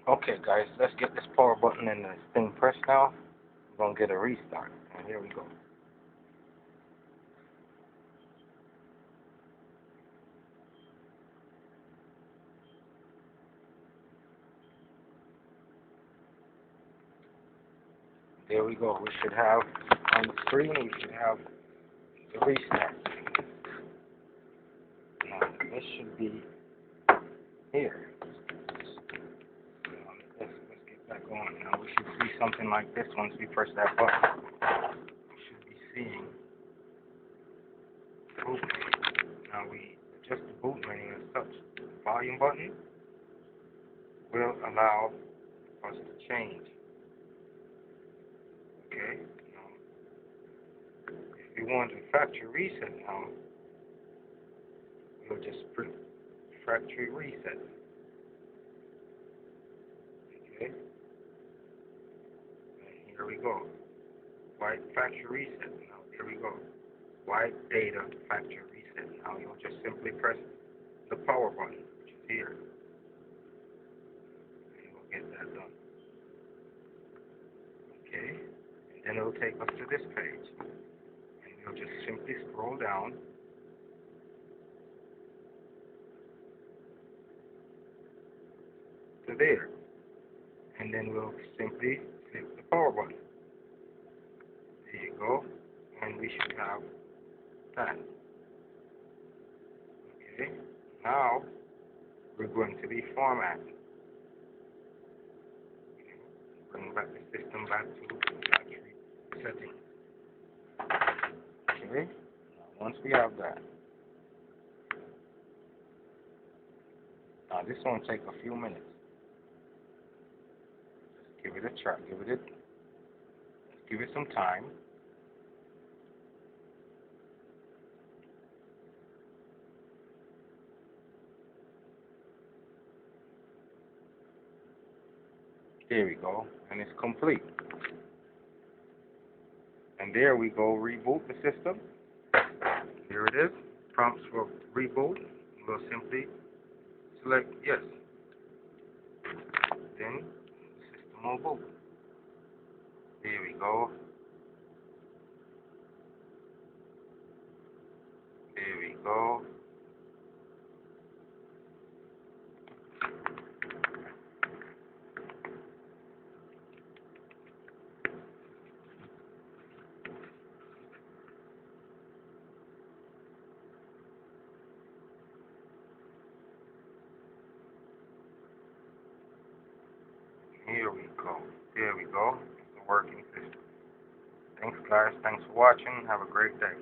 Okay, guys, let's get this power button and this thing pressed now. We're gonna get a restart. And here we go. There we go. We should have on the screen. We should have the restart. Now this should be here. Let's get back on. Now we should see something like this once we press that button. We should be seeing boot menu. Now we adjust the boot menu as such. The volume button will allow us to change. Okay. Now, if you want a factory reset now, we'll just press factory reset. Okay. And here we go. White factory reset. Now here we go. White data factory reset. Now you'll just simply press the power button, which is here. And we'll get that done. Okay. And then it'll take us to this page. And we'll just simply scroll down to there. And then we'll simply click the power button. There you go. And we should have that. Okay. Now we're going to be formatting. Bring back the system back to factory settings. Okay. Now once we have that, now this won't take a few minutes. Just give it a try. Give it some time. There we go, and it's complete. And there we go, reboot the system. Here it is, prompts for reboot. We'll simply select yes. Then the system will boot. There we go. There we go. Here we go. There we go. It's a working system. Thanks, guys. Thanks for watching. Have a great day.